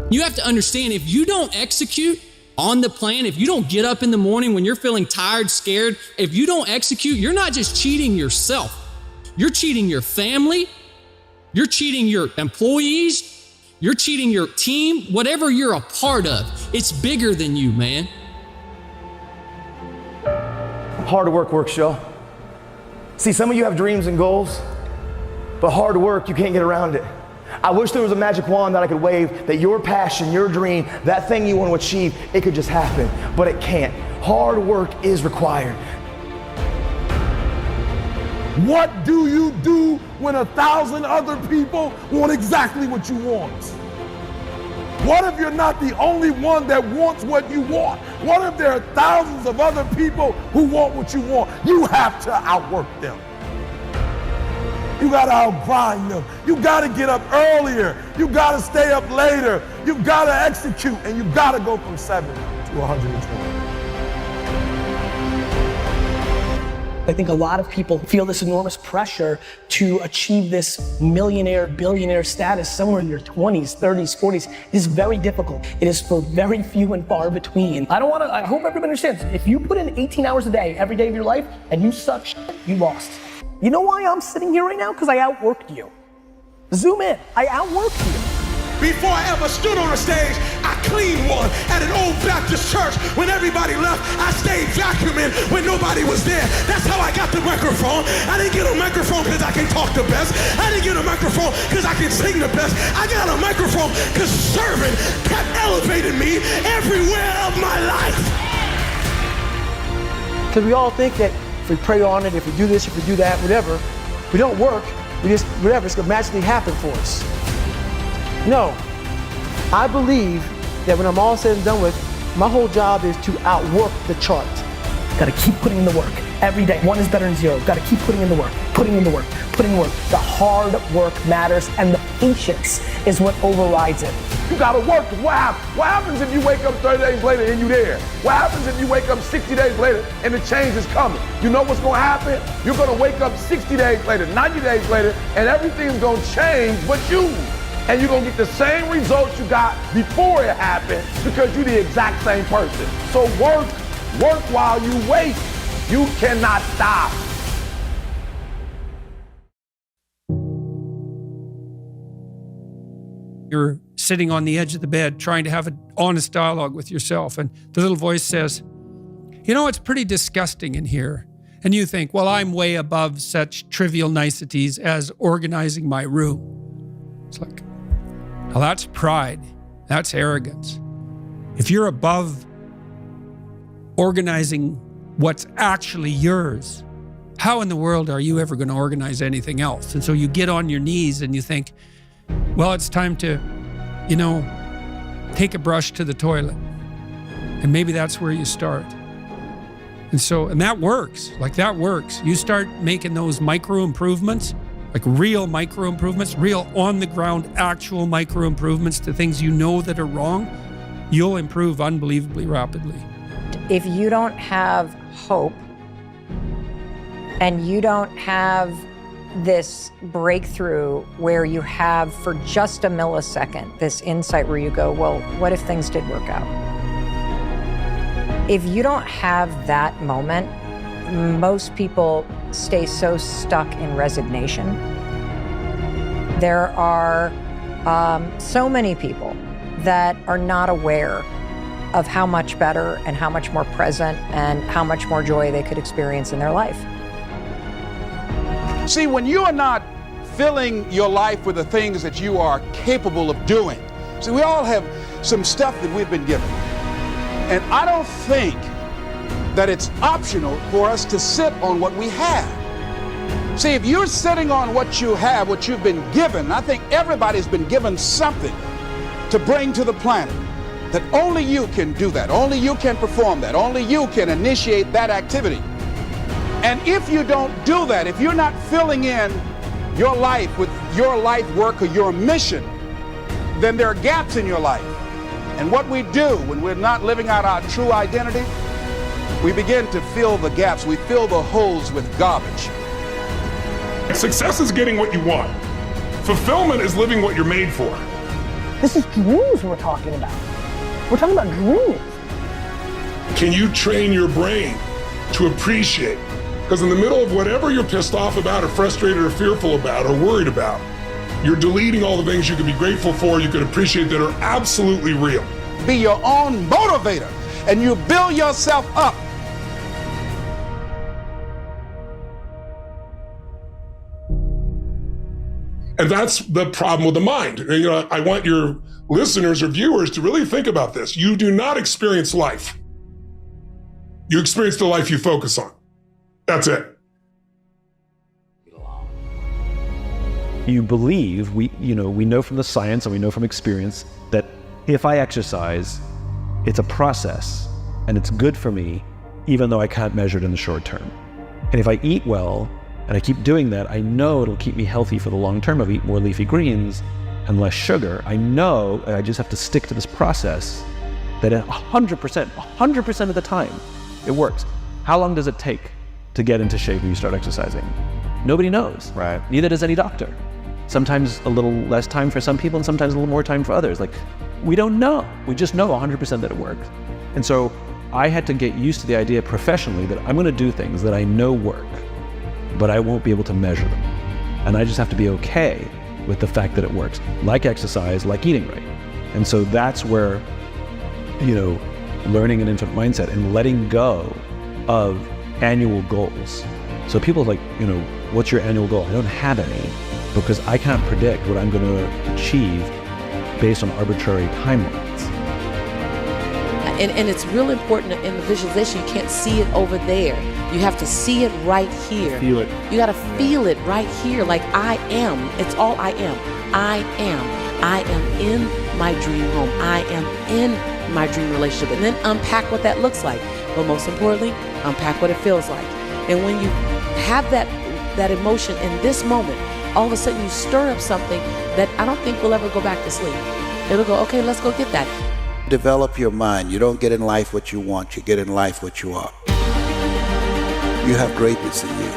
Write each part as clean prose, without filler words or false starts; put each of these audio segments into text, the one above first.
You have to understand, if you don't execute on the plan, if you don't get up in the morning when you're feeling tired, scared, if you don't execute, you're not just cheating yourself. You're cheating your family. You're cheating your employees. You're cheating your team. Whatever you're a part of, it's bigger than you, man. Hard work works, y'all. See, some of you have dreams and goals, but hard work, you can't get around it. I wish there was a magic wand that I could wave that your passion, your dream, that thing you want to achieve, it could just happen, but it can't. Hard work is required. What do you do when 1,000 other people want exactly what you want? What if you're not the only one that wants what you want? What if there are thousands of other people who want what you want? You have to outwork them. You gotta outgrind them. You gotta get up earlier. You gotta stay up later. You gotta execute, and you gotta go from 7 to 120. I think a lot of people feel this enormous pressure to achieve this millionaire, billionaire status somewhere in your 20s, 30s, 40s. It is very difficult. It is for very few and far between. I hope everybody understands, if you put in 18 hours a day, every day of your life, and you suck shit, you lost. You know why I'm sitting here right now? Because I outworked you. Zoom in, I outworked you. Before I ever stood on a stage, I cleaned one at an old Baptist church. When everybody left, I stayed vacuuming when nobody was there. That's how I got the microphone. I didn't get a microphone because I can talk the best. I didn't get a microphone because I can sing the best. I got a microphone because serving kept elevating me everywhere of my life. Because we all think that if we pray on it, if we do this, if we do that, whatever, we don't work, we just, whatever, it's gonna magically happen for us. No, I believe that when I'm all said and done with, my whole job is to outwork the chart. Gotta keep putting in the work every day. 1 is better than 0. Gotta keep putting in the work, putting in the work, putting in the work. The hard work matters, and the patience is what overrides it. You gotta work. What happens if you wake up 30 days later and you there? What happens if you wake up 60 days later and the change is coming? You know what's gonna happen? You're gonna wake up 60 days later, 90 days later, and everything's gonna change but you. And you're gonna get the same results you got before it happened because you're the exact same person. So work while you wait. You cannot stop. You're sitting on the edge of the bed trying to have an honest dialogue with yourself, and the little voice says, you know, it's pretty disgusting in here. And you think, well, I'm way above such trivial niceties as organizing my room. It's like, well, that's pride. That's arrogance. If you're above organizing what's actually yours, how in the world are you ever going to organize anything else? And so you get on your knees and you think, well, it's time to, you know, take a brush to the toilet. And maybe that's where you start. And that works. Like, that works. You start making those micro improvements, like real micro improvements, real on the ground, actual micro improvements to things you know that are wrong, you'll improve unbelievably rapidly. If you don't have hope and you don't have this breakthrough where you have for just a millisecond this insight where you go, well, what if things did work out? If you don't have that moment, most people stay so stuck in resignation. There are so many people that are not aware of how much better and how much more present and how much more joy they could experience in their life. See, when you are not filling your life with the things that you are capable of doing, see, we all have some stuff that we've been given. And I don't think that it's optional for us to sit on what we have. See, if you're sitting on what you have, what you've been given, I think everybody's been given something to bring to the planet, that only you can do that, only you can perform that, only you can initiate that activity. And if you don't do that, if you're not filling in your life with your life work or your mission, then there are gaps in your life. And what we do when we're not living out our true identity, we begin to fill the gaps. We fill the holes with garbage. Success is getting what you want. Fulfillment is living what you're made for. This is dreams we're talking about. We're talking about dreams. Can you train your brain to appreciate? Because in the middle of whatever you're pissed off about or frustrated or fearful about or worried about, you're deleting all the things you could be grateful for, you could appreciate that are absolutely real. Be your own motivator, and you build yourself up. And that's the problem with the mind. You know, I want your listeners or viewers to really think about this. You do not experience life. You experience the life you focus on. That's it. You believe, we know from the science and we know from experience that if I exercise, it's a process and it's good for me, even though I can't measure it in the short term. And if I eat well and I keep doing that, I know it'll keep me healthy for the long term. I'll eat more leafy greens and less sugar. I know I just have to stick to this process that 100% of the time, it works. How long does it take to get into shape when you start exercising? Nobody knows. Right. Neither does any doctor. Sometimes a little less time for some people and sometimes a little more time for others. Like, we don't know. We just know 100% that it works. And so I had to get used to the idea professionally that I'm going to do things that I know work, but I won't be able to measure them. And I just have to be okay with the fact that it works, like exercise, like eating right. And so that's where, learning an infinite mindset and letting go of annual goals. So people are like, what's your annual goal? I don't have any because I can't predict what I'm going to achieve based on arbitrary timelines. And it's real important in the visualization. You can't see it over there. You have to see it right here. Feel it. You got to feel it right here. Like I am. It's all I am. I am. I am in my dream home. I am in my dream relationship. And then unpack what that looks like. But most importantly, unpack what it feels like. And when you have that emotion in this moment, all of a sudden you stir up something that I don't think will ever go back to sleep. It'll go, okay, let's go get that. Develop your mind. You don't get in life what you want, you get in life what you are. You have greatness in you,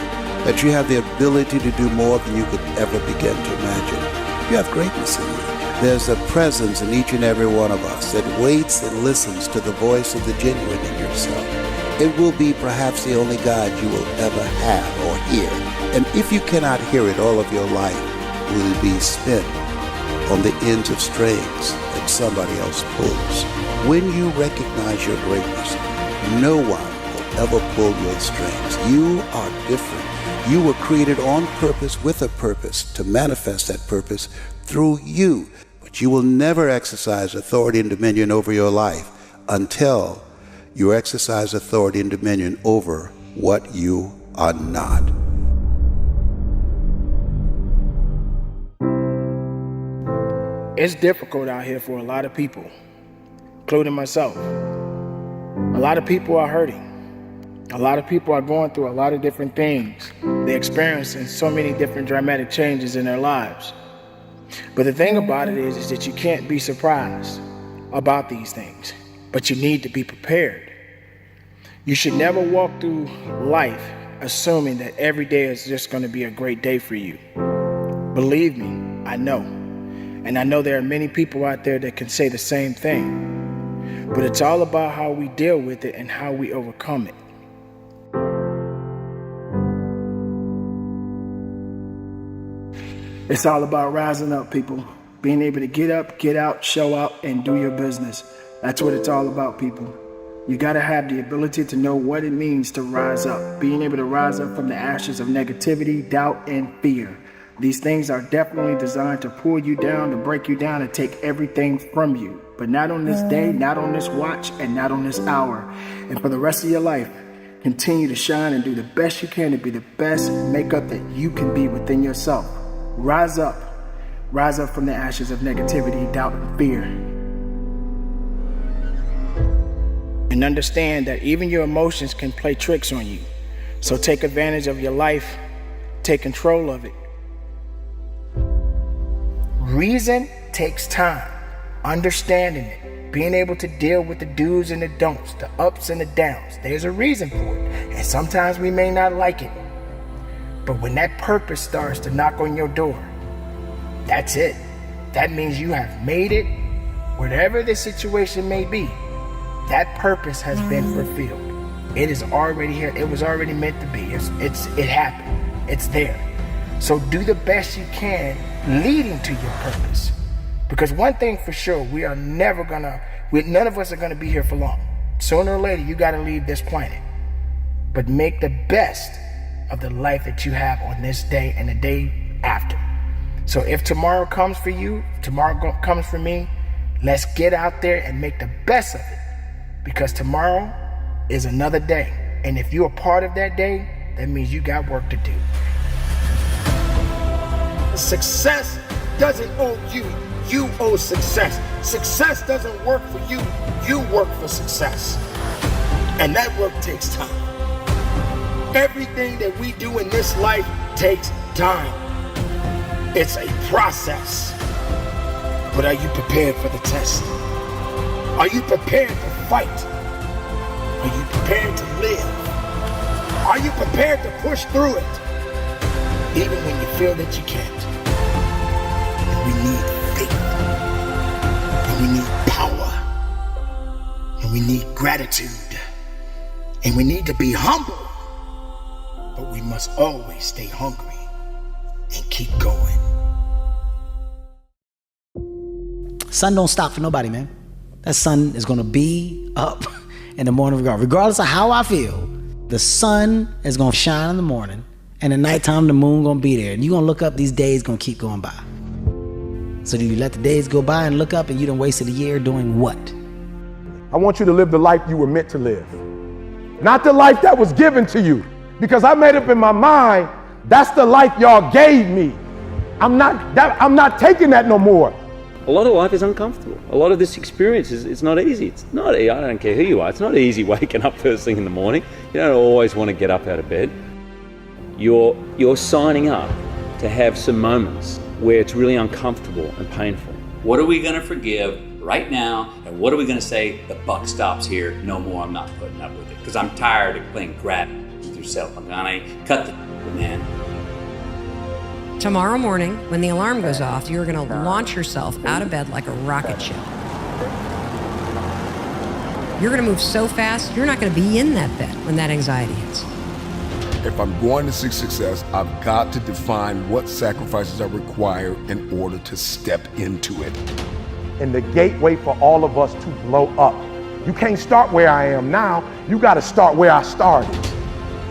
that you have the ability to do more than you could ever begin to imagine. You have greatness in you. There's a presence in each and every one of us that waits and listens to the voice of the genuine in yourself. It will be perhaps the only God you will ever have or hear. And if you cannot hear it, all of your life will be spent on the ends of strings that somebody else pulls. When you recognize your greatness, no one will ever pull your strings. You are different. You were created on purpose with a purpose to manifest that purpose through you. But you will never exercise authority and dominion over your life until you exercise authority and dominion over what you are not. It's difficult out here for a lot of people, including myself. A lot of people are hurting. A lot of people are going through a lot of different things. They're experiencing so many different dramatic changes in their lives. But the thing about it is that you can't be surprised about these things, but you need to be prepared. You should never walk through life assuming that every day is just going to be a great day for you. Believe me, I know. And I know there are many people out there that can say the same thing. But it's all about how we deal with it and how we overcome it. It's all about rising up, people. Being able to get up, get out, show up, and do your business. That's what it's all about, people. You gotta have the ability to know what it means to rise up. Being able to rise up from the ashes of negativity, doubt, and fear. These things are definitely designed to pull you down, to break you down, and take everything from you. But not on this day, not on this watch, and not on this hour. And for the rest of your life, continue to shine and do the best you can to be the best makeup that you can be within yourself. Rise up. Rise up from the ashes of negativity, doubt, and fear. And understand that even your emotions can play tricks on you. So take advantage of your life. Take control of it. Reason takes time. Understanding it. Being able to deal with the do's and the don'ts, the ups and the downs. There's a reason for it. And sometimes we may not like it. But when that purpose starts to knock on your door, that's it. that means you have made it. Whatever the situation may be, that purpose has been fulfilled. It is already here. It was already meant to be. It happened. It's there. So do the best you can leading to your purpose. Because one thing for sure, none of us are gonna be here for long. Sooner or later, you gotta leave this planet. But make the best of the life that you have on this day and the day after. So if tomorrow comes for you, tomorrow comes for me, let's get out there and make the best of it. Because tomorrow is another day. And if you're a part of that day, that means you got work to do. Success doesn't owe you. You owe success. Success doesn't work for you. You work for success. And that work takes time. Everything that we do in this life takes time. It's a process. But are you prepared for the test? Are you prepared to fight? Are you prepared to live? Are you prepared to push through it? Even when you feel that you can't. And we need faith. And we need power. And we need gratitude. And we need to be humble. But we must always stay hungry and keep going. Sun don't stop for nobody, man. That sun is gonna be up in the morning regardless of how I feel. The sun is gonna shine in the morning, and at nighttime the moon gonna be there. And you're gonna look up, these days gonna keep going by. So do you let the days go by and look up and you done wasted a year doing what? I want you to live the life you were meant to live. Not the life that was given to you. Because I made up in my mind, that's the life y'all gave me. I'm not taking that no more. A lot of life is uncomfortable. A lot of this experience is not easy. I don't care who you are. It's not easy waking up first thing in the morning. You don't always want to get up out of bed. You're signing up to have some moments where it's really uncomfortable and painful. What are we going to forgive right now? And what are we going to say, the buck stops here, no more, I'm not putting up with it. Because I'm tired of playing grab with yourself, McConaughey. Cut the man. Tomorrow morning, when the alarm goes off, you're going to launch yourself out of bed like a rocket ship. You're going to move so fast, you're not going to be in that bed when that anxiety hits. If I'm going to seek success, I've got to define what sacrifices are required in order to step into it. And the gateway for all of us to blow up. You can't start where I am now, you got to start where I started.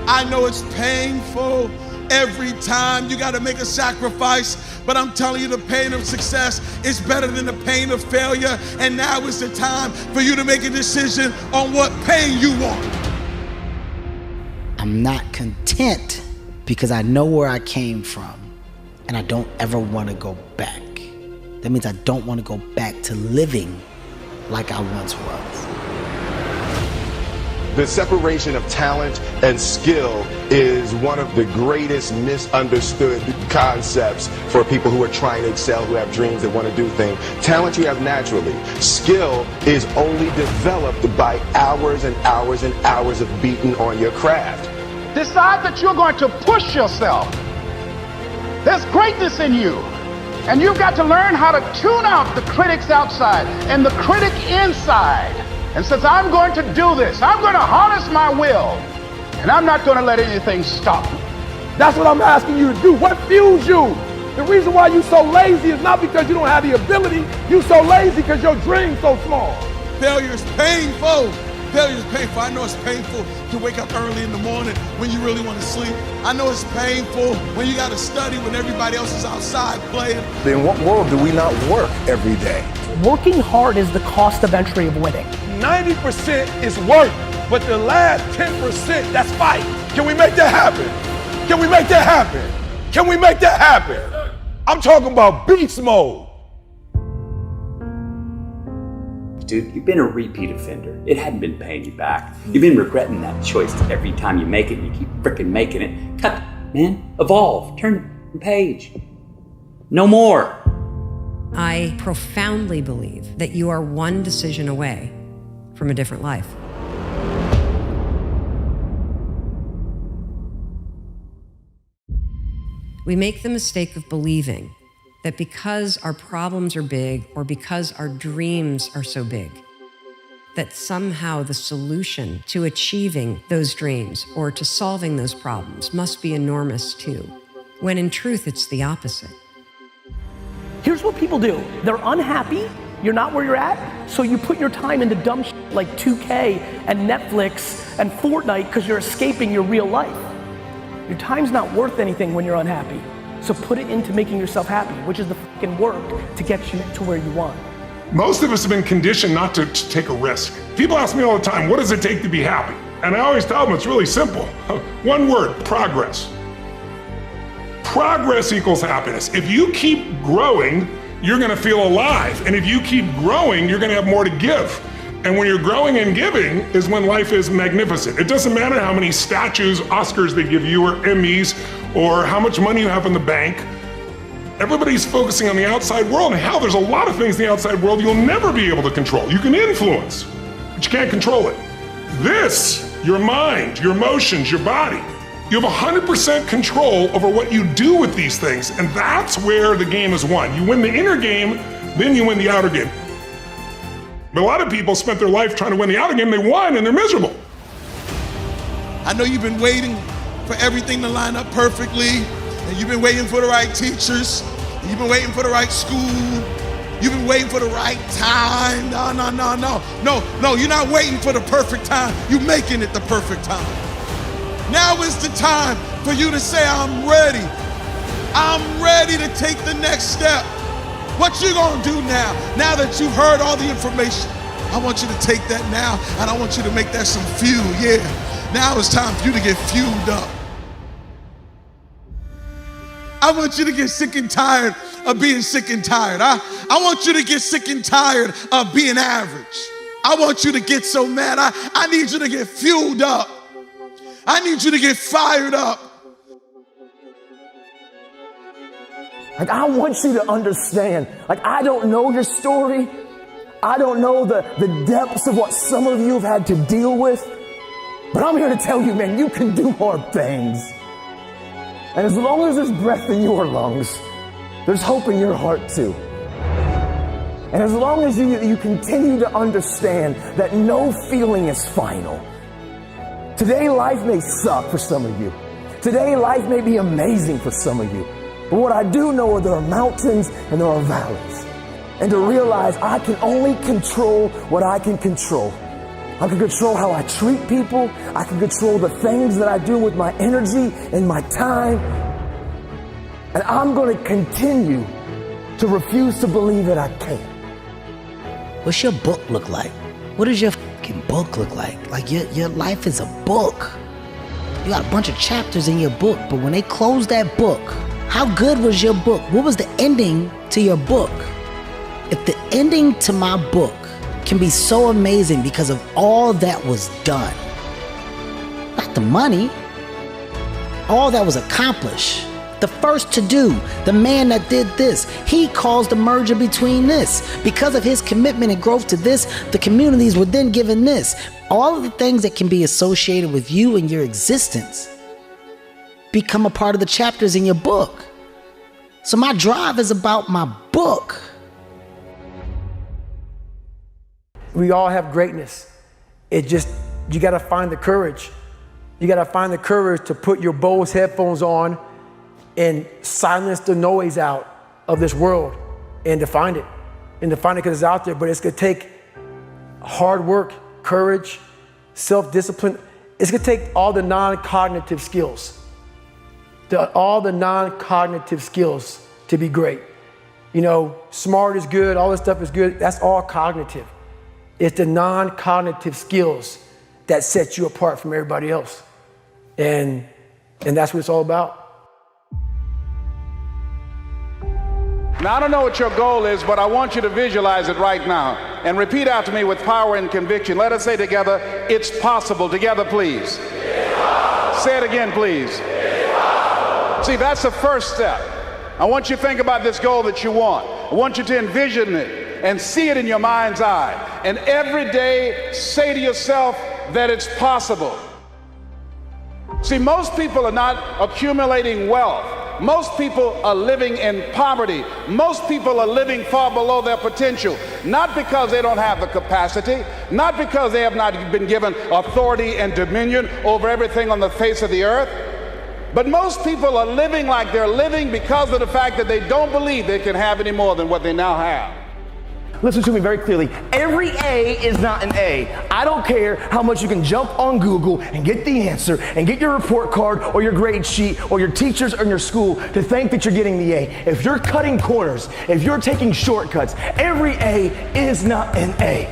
I know it's painful. Every time you got to make a sacrifice, but I'm telling you, the pain of success is better than the pain of failure. And now is the time for you to make a decision on what pain you want. I'm not content because I know where I came from and I don't ever want to go back. That means I don't want to go back to living like I once was. The separation of talent and skill is one of the greatest misunderstood concepts for people who are trying to excel, who have dreams that want to do things. Talent you have naturally. Skill is only developed by hours and hours and hours of beating on your craft. Decide that you're going to push yourself. There's greatness in you. And you've got to learn how to tune out the critics outside and the critic inside. And since I'm going to do this, I'm going to harness my will, and I'm not going to let anything stop me. That's what I'm asking you to do. What fuels you? The reason why you're so lazy is not because you don't have the ability. You're so lazy because your dream's so small. Failure is painful. Failure is painful. I know it's painful to wake up early in the morning when you really want to sleep. I know it's painful when you got to study when everybody else is outside playing. In what world do we not work every day? Working hard is the cost of entry of winning. 90% is work, but the last 10%, that's fight. Can we make that happen? Can we make that happen? Can we make that happen? I'm talking about beast mode. Dude, you've been a repeat offender. It hadn't been paying you back. You've been regretting that choice every time you make it, and you keep frickin' making it. Cut, man. Evolve. Turn the page. No more. I profoundly believe that you are one decision away from a different life. We make the mistake of believing that because our problems are big or because our dreams are so big, that somehow the solution to achieving those dreams or to solving those problems must be enormous too, when in truth it's the opposite. Here's what people do. They're unhappy, you're not where you're at, so you put your time into dumb shit like 2K and Netflix and Fortnite because you're escaping your real life. Your time's not worth anything when you're unhappy. So put it into making yourself happy, which is the fucking work to get you to where you want. Most of us have been conditioned not to take a risk. People ask me all the time, what does it take to be happy? And I always tell them it's really simple. One word, progress. Progress equals happiness. If you keep growing, you're gonna feel alive. And if you keep growing, you're gonna have more to give. And when you're growing and giving is when life is magnificent. It doesn't matter how many statues, Oscars they give you, or Emmys, or how much money you have in the bank. Everybody's focusing on the outside world, and hell, there's a lot of things in the outside world you'll never be able to control. You can influence, but you can't control it. This, your mind, your emotions, your body, you have 100% control over what you do with these things, and that's where the game is won. You win the inner game, then you win the outer game. But a lot of people spent their life trying to win the outer game, they won, and they're miserable. I know you've been waiting for everything to line up perfectly, and you've been waiting for the right teachers, and you've been waiting for the right school, you've been waiting for the right time. No, you're not waiting for the perfect time, you're making it the perfect time. Now is the time for you to say, I'm ready. I'm ready to take the next step. What you gonna do now that you've heard all the information? I want you to take that now, and I want you to make that some fuel, yeah. Now it's time for you to get fueled up. I want you to get sick and tired of being sick and tired. I want you to get sick and tired of being average. I want you to get so mad. I need you to get fueled up. I need you to get fired up. Like, I want you to understand, like, I don't know your story. I don't know the depths of what some of you have had to deal with. But I'm here to tell you, man, you can do hard things. And as long as there's breath in your lungs, there's hope in your heart too. And as long as you continue to understand that no feeling is final. Today, life may suck for some of you. Today, life may be amazing for some of you. But what I do know are there are mountains and there are valleys. And to realize I can only control what I can control. I can control how I treat people. I can control the things that I do with my energy and my time. And I'm going to continue to refuse to believe that I can't. What's your book look like? What does your fucking book look like? Like your life is a book. You got a bunch of chapters in your book, but when they close that book, how good was your book? What was the ending to your book? If the ending to my book can be so amazing because of all that was done, not the money, all that was accomplished, the first to do, the man that did this, he caused the merger between this. Because of his commitment and growth to this, the communities were then given this. All of the things that can be associated with you and your existence become a part of the chapters in your book. So my drive is about my book. We all have greatness. You gotta find the courage. You gotta find the courage to put your Bose headphones on and silence the noise out of this world and to find it. And to find it because it's out there, but it's gonna take hard work, courage, self-discipline. It's gonna take all the non-cognitive skills. All the non-cognitive skills to be great. You know, smart is good, all this stuff is good, that's all cognitive. It's the non-cognitive skills that set you apart from everybody else. And that's what it's all about. Now, I don't know what your goal is, but I want you to visualize it right now. And repeat after me with power and conviction. Let us say together, it's possible. Together, please. Say it again, please. See, that's the first step. I want you to think about this goal that you want. I want you to envision it and see it in your mind's eye. And every day, say to yourself that it's possible. See, most people are not accumulating wealth. Most people are living in poverty. Most people are living far below their potential, not because they don't have the capacity, not because they have not been given authority and dominion over everything on the face of the earth, but most people are living like they're living because of the fact that they don't believe they can have any more than what they now have. Listen to me very clearly. Every A is not an A. I don't care how much you can jump on Google and get the answer and get your report card or your grade sheet or your teachers or your school to think that you're getting the A. If you're cutting corners, if you're taking shortcuts, every A is not an A.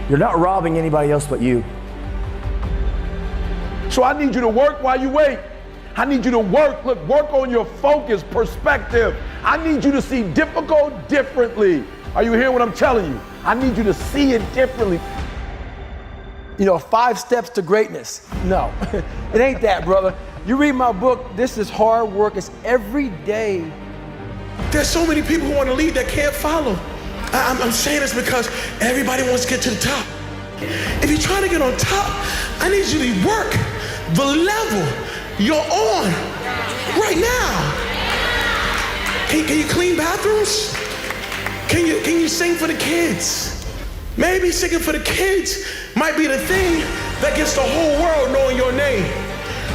You're not robbing anybody else but you. So I need you to work while you wait. I need you to work on your focus, perspective. I need you to see difficult differently. Are you hearing what I'm telling you? I need you to see it differently. You know, 5 steps to greatness. No, it ain't that, brother. You read my book, this is hard work. It's every day. There's so many people who want to lead that can't follow. I'm saying this because everybody wants to get to the top. If you're trying to get on top, I need you to work the level you're on right now. Can you clean bathrooms? Can you sing for the kids? Maybe singing for the kids might be the thing that gets the whole world knowing your name.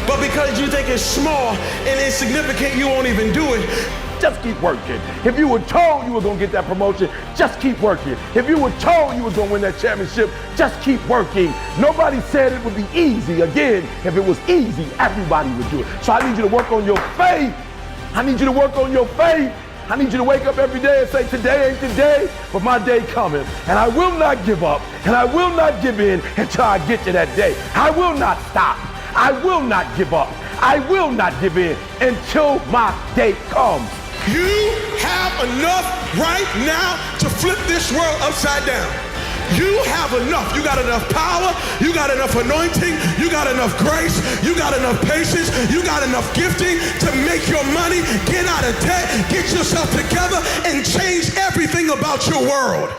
But because you think it's small and insignificant, you won't even do it. Just keep working. If you were told you were gonna get that promotion, just keep working. If you were told you was gonna win that championship, just keep working. Nobody said it would be easy. Again, if it was easy, everybody would do it. So I need you to work on your faith. I need you to work on your faith. I need you to wake up every day and say, today ain't the day, but my day coming. And I will not give up, and I will not give in until I get to that day. I will not stop. I will not give up. I will not give in until my day comes. You have enough right now to flip this world upside down. You have enough. You got enough power. You got enough anointing. You got enough grace. You got enough patience. You got enough gifting to make your money, get out of debt, get yourself together, and change everything about your world.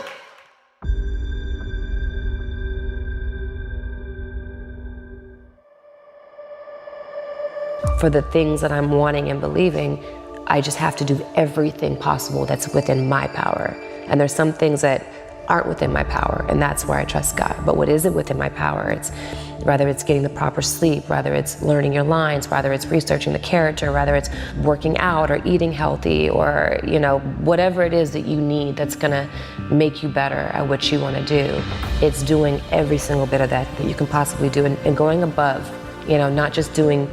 For the things that I'm wanting and believing, I just have to do everything possible that's within my power. And there's some things that aren't within my power, and that's where I trust God. But what isn't within my power, it's whether it's getting the proper sleep, whether it's learning your lines, whether it's researching the character, whether it's working out or eating healthy, or whatever it is that you need that's gonna make you better at what you wanna do. It's doing every single bit of that you can possibly do, and going above, not just doing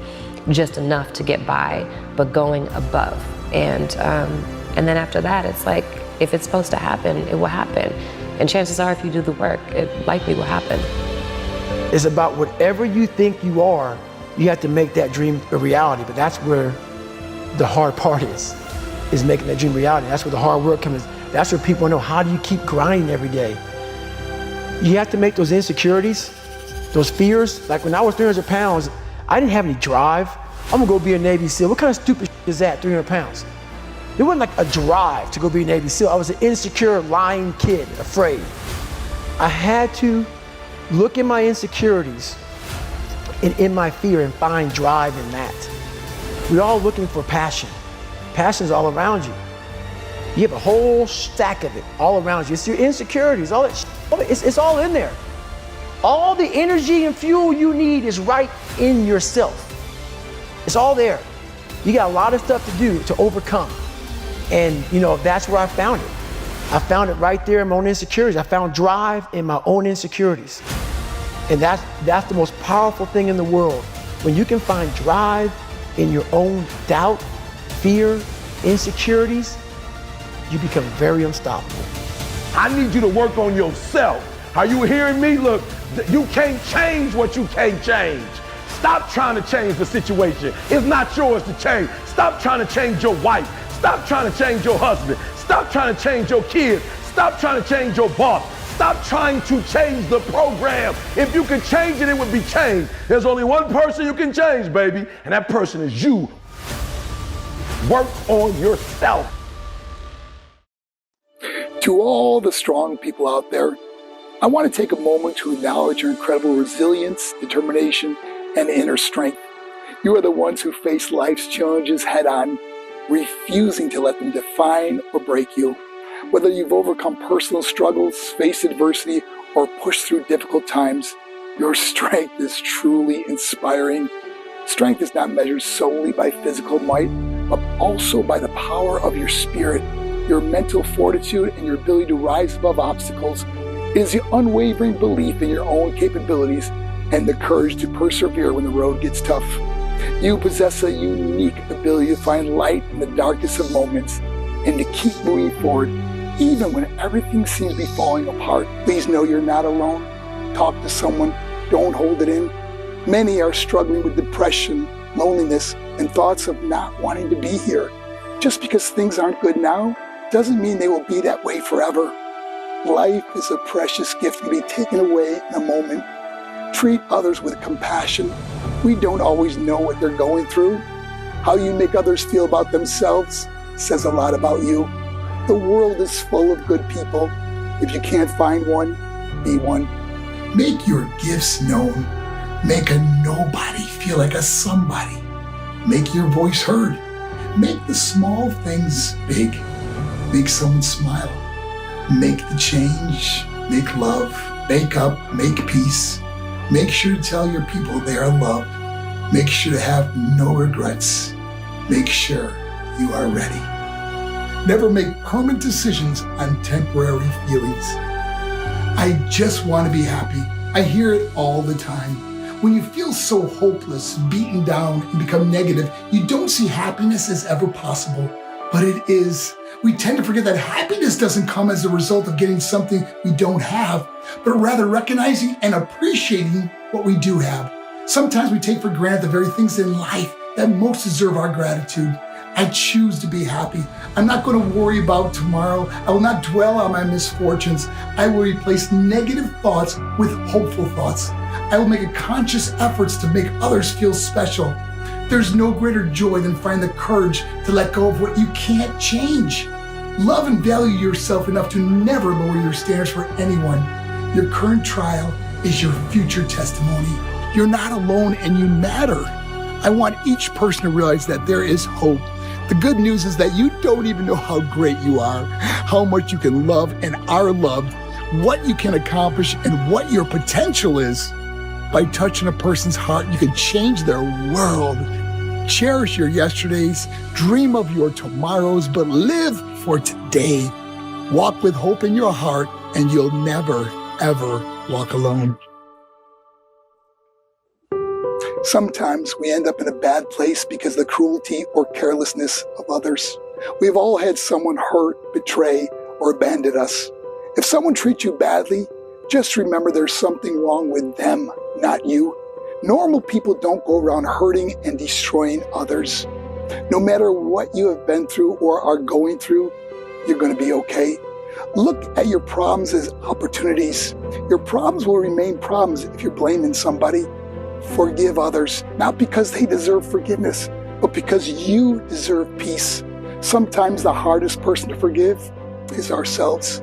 just enough to get by, but going above. And then after that, it's like, if it's supposed to happen, it will happen. And chances are, if you do the work, it likely will happen. It's about whatever you think you are, you have to make that dream a reality. But that's where the hard part is making that dream reality. That's where the hard work comes. That's where people know, how do you keep grinding every day? You have to make those insecurities, those fears. Like when I was 300 pounds, I didn't have any drive. I'm gonna go be a Navy SEAL. What kind of stupid is that, 300 pounds? It wasn't like a drive to go be a Navy SEAL. I was an insecure, lying kid, afraid. I had to look in my insecurities and in my fear and find drive in that. We're all looking for passion. Passion's all around you. You have a whole stack of it all around you. It's your insecurities, all that it's all in there. All the energy and fuel you need is right in yourself. It's all there. You got a lot of stuff to do to overcome. And that's where I found it. I found it right there in my own insecurities. I found drive in my own insecurities. And that's the most powerful thing in the world. When you can find drive in your own doubt, fear, insecurities, you become very unstoppable. I need you to work on yourself. Are you hearing me? Look, you can't change what you can't change. Stop trying to change the situation. It's not yours to change. Stop trying to change your wife. Stop trying to change your husband. Stop trying to change your kids. Stop trying to change your boss. Stop trying to change the program. If you could change it, it would be changed. There's only one person you can change, baby, and that person is you. Work on yourself. To all the strong people out there, I want to take a moment to acknowledge your incredible resilience, determination, and inner strength. You are the ones who face life's challenges head on, refusing to let them define or break you. Whether you've overcome personal struggles, faced adversity, or pushed through difficult times, your strength is truly inspiring. Strength is not measured solely by physical might, but also by the power of your spirit, your mental fortitude, and your ability to rise above obstacles. It is the unwavering belief in your own capabilities and the courage to persevere when the road gets tough. You possess a unique ability to find light in the darkest of moments and to keep moving forward even when everything seems to be falling apart. Please know you're not alone. Talk to someone. Don't hold it in. Many are struggling with depression, loneliness, and thoughts of not wanting to be here. Just because things aren't good now doesn't mean they will be that way forever. Life is a precious gift to be taken away in a moment. Treat others with compassion. We don't always know what they're going through. How you make others feel about themselves says a lot about you. The world is full of good people. If you can't find one, be one. Make your gifts known. Make a nobody feel like a somebody. Make your voice heard. Make the small things big. Make someone smile. Make the change. Make love. Make up. Make peace. Make sure to tell your people they are loved. Make sure to have no regrets. Make sure you are ready. Never make permanent decisions on temporary feelings. I just want to be happy. I hear it all the time. When you feel so hopeless, beaten down, and become negative, you don't see happiness as ever possible, but it is. We tend to forget that happiness doesn't come as a result of getting something we don't have, but rather recognizing and appreciating what we do have. Sometimes we take for granted the very things in life that most deserve our gratitude. I choose to be happy. I'm not going to worry about tomorrow. I will not dwell on my misfortunes. I will replace negative thoughts with hopeful thoughts. I will make a conscious effort to make others feel special. There's no greater joy than finding the courage to let go of what you can't change. Love and value yourself enough to never lower your standards for anyone. Your current trial is your future testimony. You're not alone and you matter. I want each person to realize that there is hope. The good news is that you don't even know how great you are, how much you can love and are loved, what you can accomplish, and what your potential is. By touching a person's heart, you can change their world. Cherish your yesterdays, dream of your tomorrows, but live for today. Walk with hope in your heart, and you'll never, ever walk alone. Sometimes we end up in a bad place because of the cruelty or carelessness of others. We've all had someone hurt, betray, or abandon us. If someone treats you badly, just remember there's something wrong with them, not you. Normal people don't go around hurting and destroying others. No matter what you have been through or are going through, you're going to be okay. Look at your problems as opportunities. Your problems will remain problems if you're blaming somebody. Forgive others, not because they deserve forgiveness, but because you deserve peace. Sometimes the hardest person to forgive is ourselves.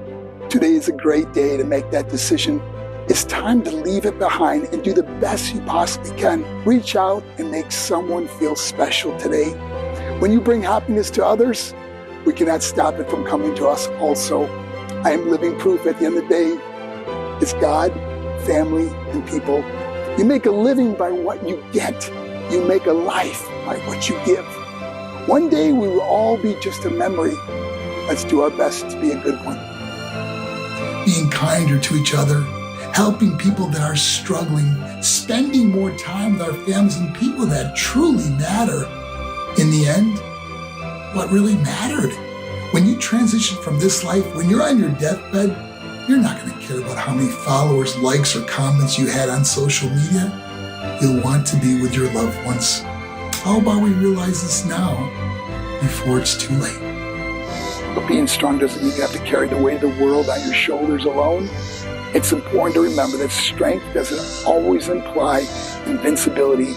Today is a great day to make that decision. It's time to leave it behind and do the best you possibly can. Reach out and make someone feel special today. When you bring happiness to others, we cannot stop it from coming to us also. I am living proof at the end of the day. It's God, family, and people. You make a living by what you get. You make a life by what you give. One day we will all be just a memory. Let's do our best to be a good one. Being kinder to each other, helping people that are struggling, spending more time with our families and people that truly matter. In the end, what really mattered? When you transition from this life, when you're on your deathbed, you're not going to care about how many followers, likes, or comments you had on social media. You'll want to be with your loved ones. How about we realize this now before it's too late? But being strong doesn't mean you have to carry the weight of the world on your shoulders alone. It's important to remember that strength doesn't always imply invincibility.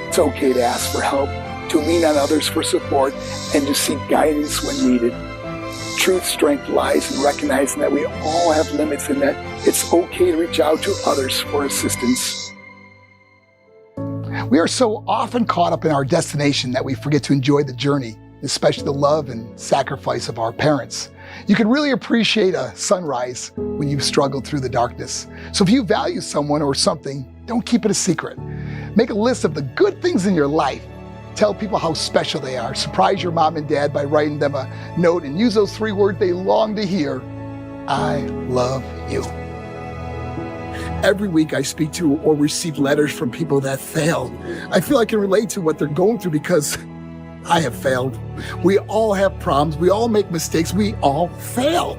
It's okay to ask for help, to lean on others for support, and to seek guidance when needed. True strength lies in recognizing that we all have limits and that it's okay to reach out to others for assistance. We are so often caught up in our destination that we forget to enjoy the journey, especially the love and sacrifice of our parents. You can really appreciate a sunrise when you've struggled through the darkness. So if you value someone or something, don't keep it a secret. Make a list of the good things in your life. Tell people how special they are. Surprise your mom and dad by writing them a note and use those 3 words they long to hear. I love you. Every week I speak to or receive letters from people that failed. I feel I can relate to what they're going through because I have failed. We all have problems. We all make mistakes. We all fail.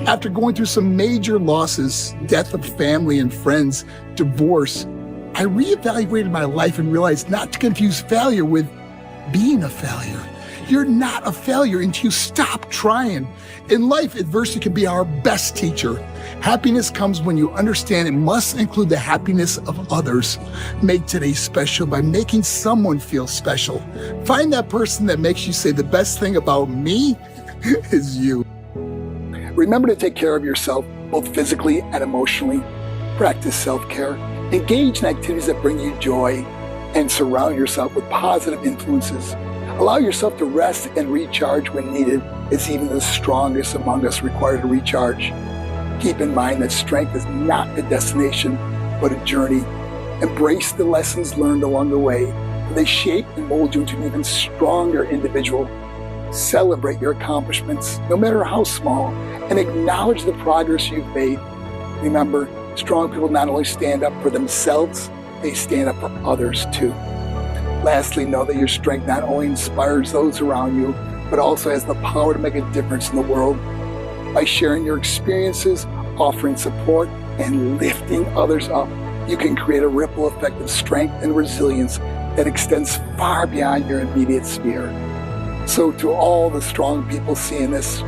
After going through some major losses, death of family and friends, divorce, I reevaluated my life and realized not to confuse failure with being a failure. You're not a failure until you stop trying. In life, adversity can be our best teacher. Happiness comes when you understand it must include the happiness of others. Make today special by making someone feel special. Find that person that makes you say the best thing about me is you. Remember to take care of yourself, both physically and emotionally. Practice self-care. Engage in activities that bring you joy and surround yourself with positive influences. Allow yourself to rest and recharge when needed, as even the strongest among us require to recharge. Keep in mind that strength is not a destination, but a journey. Embrace the lessons learned along the way, for they shape and mold you into an even stronger individual. Celebrate your accomplishments, no matter how small, and acknowledge the progress you've made. Remember, strong people not only stand up for themselves, they stand up for others too. Lastly, know that your strength not only inspires those around you, but also has the power to make a difference in the world. By sharing your experiences, offering support, and lifting others up, you can create a ripple effect of strength and resilience that extends far beyond your immediate sphere. So to all the strong people seeing this,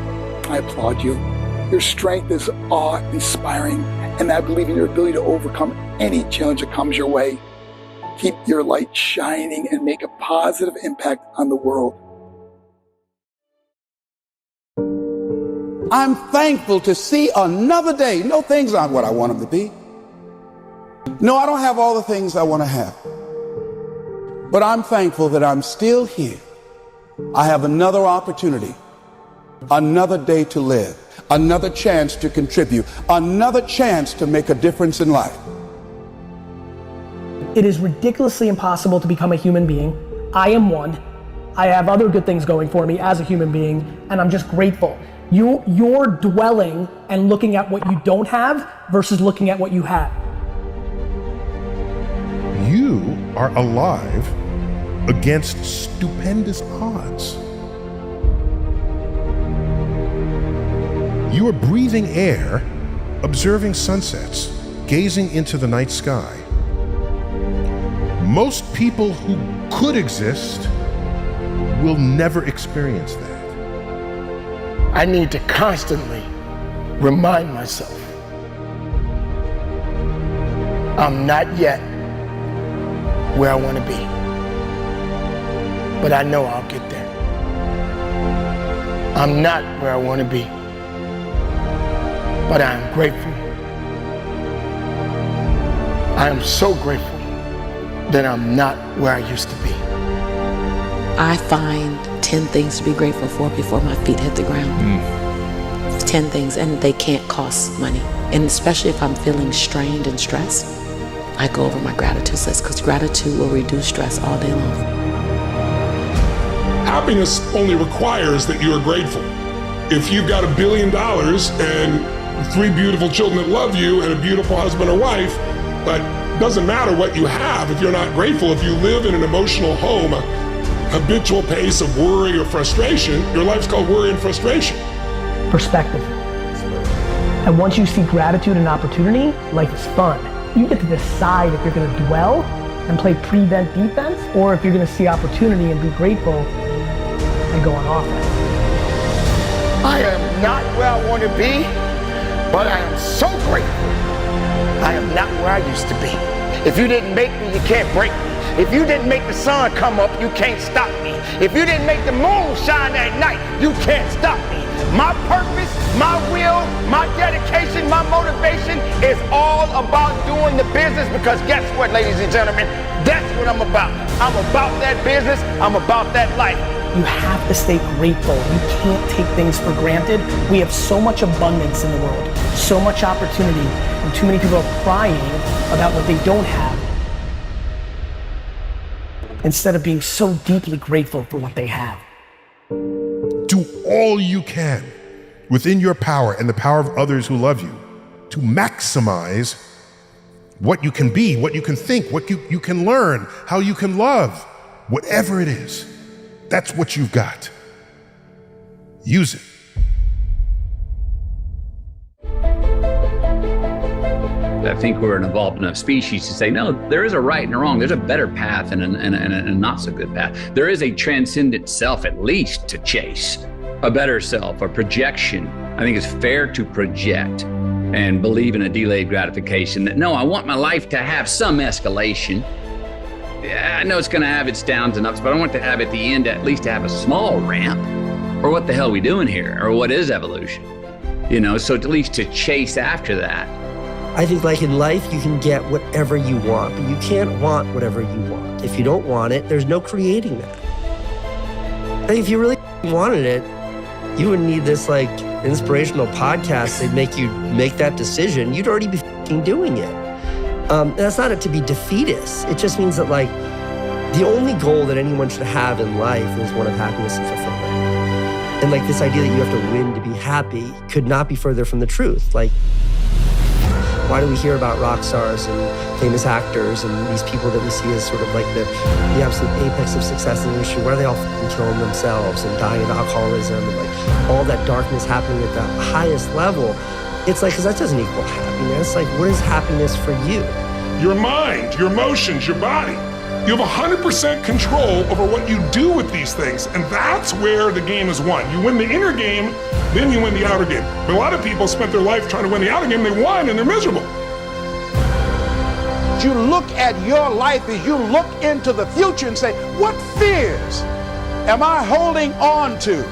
I applaud you. Your strength is awe-inspiring, and I believe in your ability to overcome any challenge that comes your way. Keep your light shining and make a positive impact on the world. I'm thankful to see another day. No, things aren't what I want them to be. No, I don't have all the things I want to have. But I'm thankful that I'm still here. I have another opportunity, another day to live, another chance to contribute, another chance to make a difference in life. It is ridiculously impossible to become a human being. I am one. I have other good things going for me as a human being, and I'm just grateful. You're dwelling and looking at what you don't have versus looking at what you have. You are alive against stupendous odds. You are breathing air, observing sunsets, gazing into the night sky. Most people who could exist will never experience that. I need to constantly remind myself I'm not yet where I want to be, but I know I'll get there. I'm not where I want to be, but I am grateful. I am so grateful that I'm not where I used to be. I find 10 things to be grateful for before my feet hit the ground. 10 things, and they can't cost money. And especially if I'm feeling strained and stressed, I go over my gratitude list, because gratitude will reduce stress all day long. Happiness only requires that you are grateful. If you've got $1 billion and 3 beautiful children that love you and a beautiful husband or wife, but doesn't matter what you have if you're not grateful. If you live in an emotional home, a habitual pace of worry or frustration, your life's called worry and frustration. Perspective. And once you see gratitude and opportunity, life is fun. You get to decide if you're going to dwell and play prevent defense, or if you're going to see opportunity and be grateful and go on offense. I am not where I want to be, but I am so grateful. I am not where I used to be. If you didn't make me, you can't break me. If you didn't make the sun come up, you can't stop me. If you didn't make the moon shine at night, you can't stop me. My purpose, my will, my dedication, my motivation is all about doing the business, because guess what, ladies and gentlemen? That's what I'm about. I'm about that business. I'm about that life. You have to stay grateful. You can't take things for granted. We have so much abundance in the world, so much opportunity, and too many people are crying about what they don't have instead of being so deeply grateful for what they have. Do all you can within your power and the power of others who love you to maximize what you can be, what you can think, what you can learn, how you can love, whatever it is. That's what you've got. Use it. I think we're an evolved enough species to say, no, there is a right and a wrong. There's a better path and a not so good path. There is a transcendent self, at least, to chase. A better self, a projection. I think it's fair to project and believe in a delayed gratification that, no, I want my life to have some escalation. Yeah, I know it's going to have its downs and ups, but I want to have at the end at least to have a small ramp. Or what the hell are we doing here? Or what is evolution? You know, so at least to chase after that. I think like in life, you can get whatever you want, but you can't want whatever you want. If you don't want it, there's no creating that. I think if you really wanted it, you wouldn't need this like inspirational podcast that make you make that decision. You'd already be doing it. And that's not to be defeatist. It just means that like the only goal that anyone should have in life is one of happiness and fulfillment. And like this idea that you have to win to be happy could not be further from the truth. Like, why do we hear about rock stars and famous actors and these people that we see as sort of like the absolute apex of success in the industry? Why are they all killing themselves and dying of alcoholism and like all that darkness happening at the highest level? It's like, because that doesn't equal happiness. Like, what is happiness for you? Your mind, your emotions, your body. You have 100% control over what you do with these things, and that's where the game is won. You win the inner game, then you win the outer game. But a lot of people spent their life trying to win the outer game, they won, and they're miserable. You look at your life as you look into the future and say, what fears am I holding on to?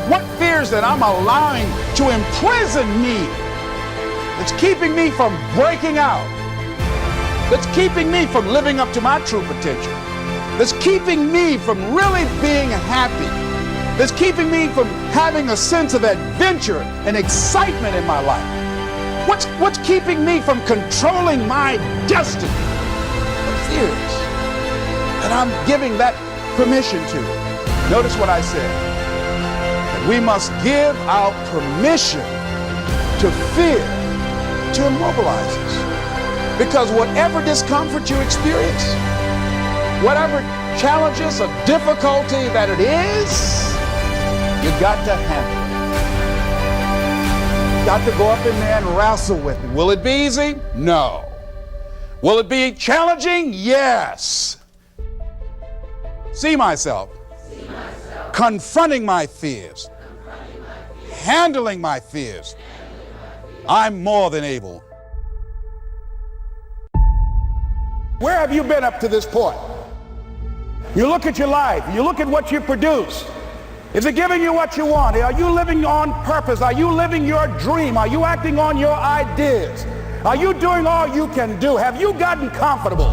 What fears that I'm allowing to imprison me, that's keeping me from breaking out, that's keeping me from living up to my true potential, that's keeping me from really being happy, that's keeping me from having a sense of adventure and excitement in my life? What's keeping me from controlling my destiny? What fears? And I'm giving that permission to. Notice what I said. That we must give out permission to fear to immobilize us. Because whatever discomfort you experience, whatever challenges or difficulty that it is, you got to handle it. You got to go up in there and wrestle with it. Will it be easy? No. Will it be challenging? Yes. See myself. Confronting my fears. Handling my fears. I'm more than able. Where have you been up to this point? You look at your life, you look at what you produce. Is it giving you what you want? Are you living on purpose? Are you living your dream? Are you acting on your ideas? Are you doing all you can do? Have you gotten comfortable?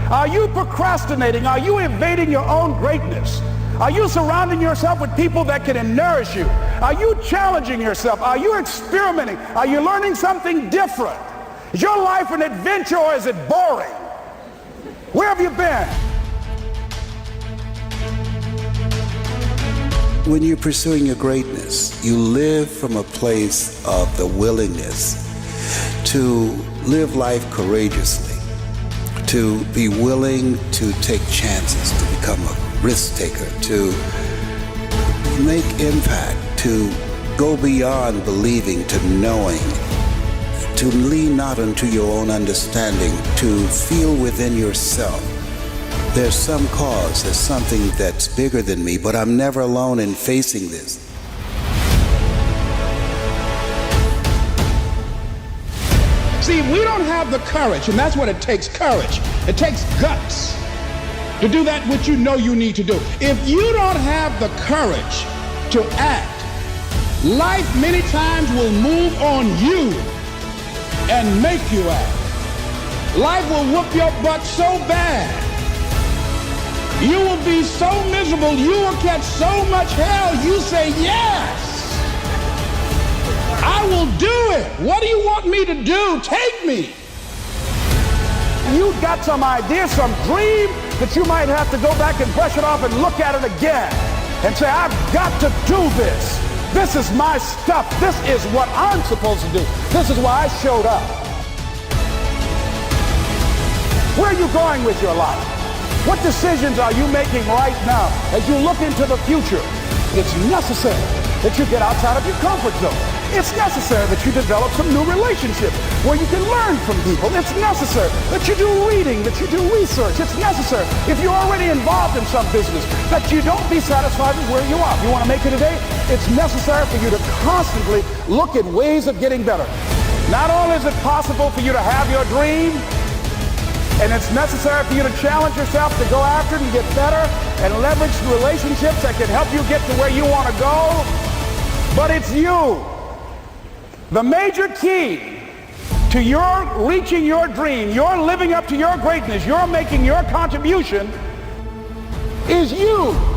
Are you procrastinating? Are you evading your own greatness? Are you surrounding yourself with people that can nourish you? Are you challenging yourself? Are you experimenting? Are you learning something different? Is your life an adventure or is it boring? Where have you been? When you're pursuing your greatness, you live from a place of the willingness to live life courageously, to be willing to take chances, to become a risk taker, to make impact, to go beyond believing to knowing, to lean not unto your own understanding, to feel within yourself. There's some cause, there's something that's bigger than me, but I'm never alone in facing this. See, we don't have the courage, and that's what it takes, courage. It takes guts to do that which you know you need to do. If you don't have the courage to act, life many times will move on you and make you act. Life will whoop your butt so bad. You will be so miserable, you will catch so much hell, you say, yes, I will do it. What do you want me to do? Take me. You've got some idea, some dream that you might have to go back and brush it off and look at it again and say, I've got to do this. This is my stuff. This is what I'm supposed to do. This is why I showed up. Where are you going with your life? What decisions are you making right now as you look into the future? It's necessary that you get outside of your comfort zone. It's necessary that you develop some new relationships where you can learn from people. It's necessary that you do reading, that you do research. It's necessary, if you're already involved in some business, that you don't be satisfied with where you are. If you want to make it today, it's necessary for you to constantly look at ways of getting better. Not only is it possible for you to have your dream, and it's necessary for you to challenge yourself to go after it and get better and leverage relationships that can help you get to where you want to go, but it's you. The major key to your reaching your dream, your living up to your greatness, your making your contribution is you.